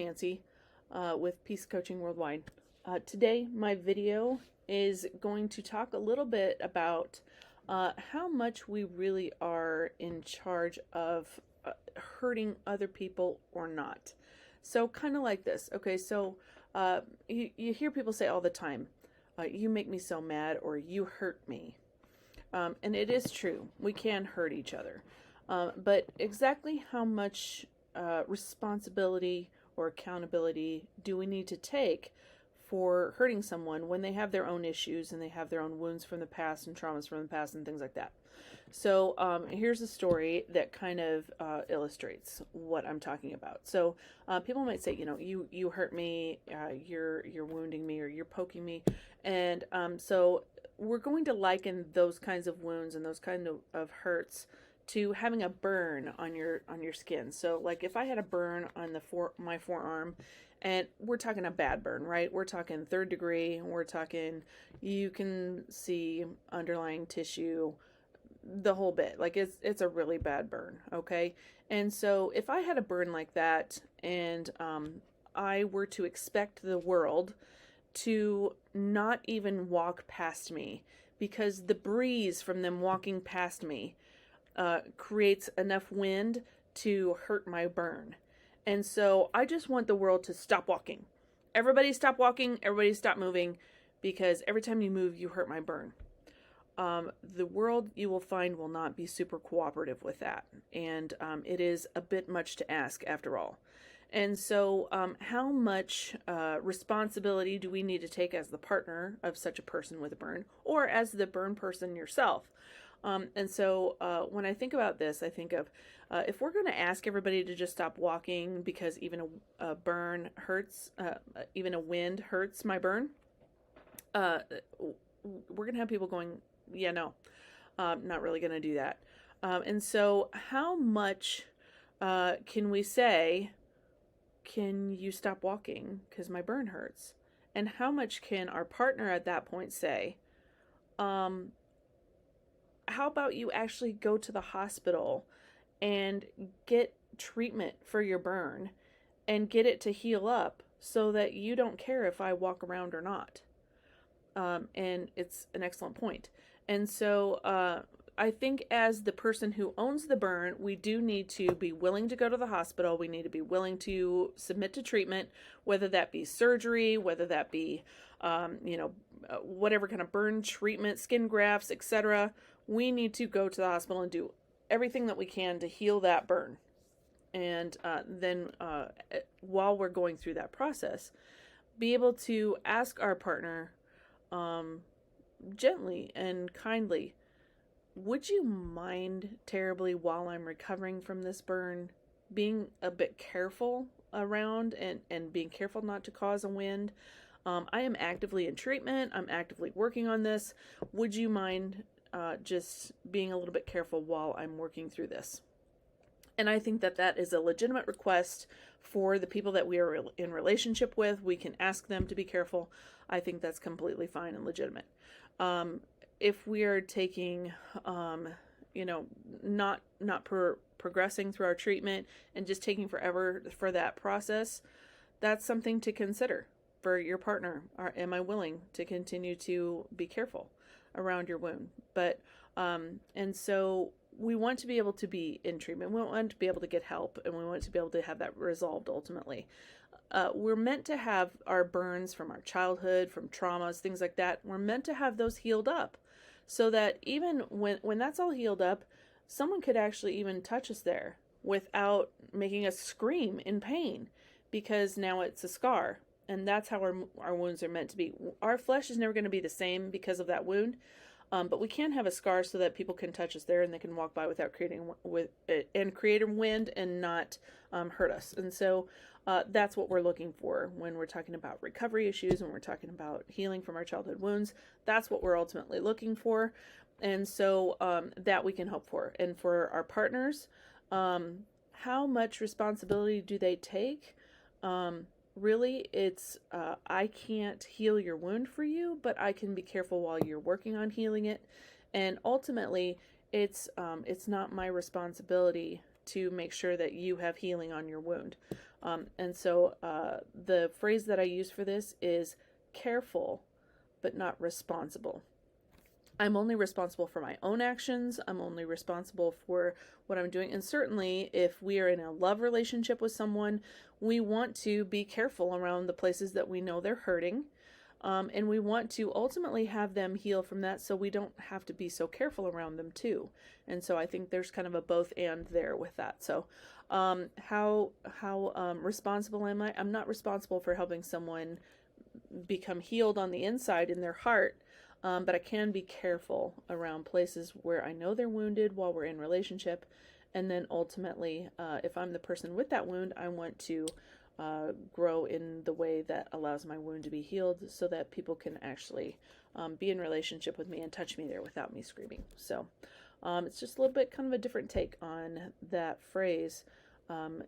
Nancy with Peace Coaching Worldwide. Today, my video is going to talk a little bit about how much we really are in charge of hurting other people or not. So kind of like this. Okay, so you hear people say all the time, you make me so mad, or you hurt me. And it is true. We can hurt each other. But exactly how much responsibility or accountability do we need to take for hurting someone when they have their own issues and they have their own wounds from the past and traumas from the past and things like that? So here's a story that kind of illustrates what I'm talking about. So people might say, you hurt me, you're wounding me, or you're poking me, and so we're going to liken those kinds of wounds and those kind of hurts to having a burn on your skin. So like if I had a burn on my forearm, and we're talking a bad burn, right? We're talking 3rd degree. We're talking you can see underlying tissue, the whole bit. Like it's a really bad burn, okay? And so if I had a burn like that, and I were to expect the world to not even walk past me because the breeze from them walking past me creates enough wind to hurt my burn. And so I just want the world to stop walking. Everybody stop walking, everybody stop moving, because every time you move, you hurt my burn. The world, you will find, will not be super cooperative with that. And it is a bit much to ask after all. And so how much responsibility do we need to take as the partner of such a person with a burn, or as the burn person yourself? And so when I think about this, I think of if we're going to ask everybody to just stop walking because even a burn hurts, even a wind hurts my burn, we're going to have people going, yeah, no, not really going to do that. And so how much can we say, can you stop walking because my burn hurts? And how much can our partner at that point say, how about you actually go to the hospital and get treatment for your burn and get it to heal up so that you don't care if I walk around or not? And it's an excellent point. And so I think as the person who owns the burn, we do need to be willing to go to the hospital. We need to be willing to submit to treatment, whether that be surgery, whether that be, whatever kind of burn treatment, skin grafts, etc. We need to go to the hospital and do everything that we can to heal that burn. And then while we're going through that process, be able to ask our partner gently and kindly, would you mind terribly while I'm recovering from this burn, being a bit careful around and being careful not to cause a wind? I am actively in treatment. I'm actively working on this. Would you mind just being a little bit careful while I'm working through this? And I think that that is a legitimate request for the people that we are in relationship with. We can ask them to be careful. I think that's completely fine and legitimate. If we are taking, not progressing through our treatment and just taking forever for that process, that's something to consider for your partner. Am I willing to continue to be careful around your wound? But, and so we want to be able to be in treatment. We want to be able to get help, and we want to be able to have that resolved ultimately. We're meant to have our burns from our childhood, from traumas, things like that. We're meant to have those healed up so that even when that's all healed up, someone could actually even touch us there without making us scream in pain, because now it's a scar. And that's how our wounds are meant to be. Our flesh is never going to be the same because of that wound. But we can have a scar so that people can touch us there and they can walk by without creating a wind and not hurt us. And so that's what we're looking for when we're talking about recovery issues, when we're talking about healing from our childhood wounds. That's what we're ultimately looking for. And so that we can hope for. And for our partners, how much responsibility do they take? Really, it's I can't heal your wound for you, but I can be careful while you're working on healing it. And ultimately, it's not my responsibility to make sure that you have healing on your wound. And so the phrase that I use for this is careful, but not responsible. I'm only responsible for my own actions. I'm only responsible for what I'm doing. And certainly if we are in a love relationship with someone, we want to be careful around the places that we know they're hurting. And we want to ultimately have them heal from that, so we don't have to be so careful around them too. And so I think there's kind of a both and there with that. So how responsible am I? I'm not responsible for helping someone become healed on the inside in their heart. But I can be careful around places where I know they're wounded while we're in relationship. And then ultimately, if I'm the person with that wound, I want to grow in the way that allows my wound to be healed so that people can actually be in relationship with me and touch me there without me screaming. So it's just a little bit kind of a different take on that phrase,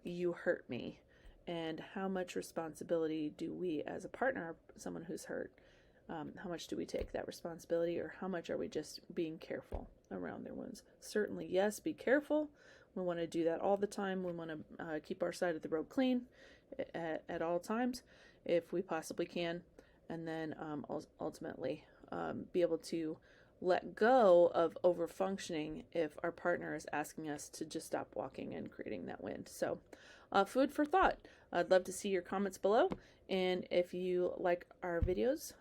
you hurt me, and how much responsibility do we as a partner, someone who's hurt, how much do we take that responsibility, or how much are we just being careful around their wounds? Certainly, yes, be careful. We want to do that all the time. We want to keep our side of the road clean at all times if we possibly can. And then ultimately be able to let go of over-functioning if our partner is asking us to just stop walking and creating that wind. So food for thought. I'd love to see your comments below. And if you like our videos,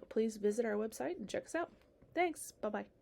please visit our website and check us out. Thanks. Bye-bye.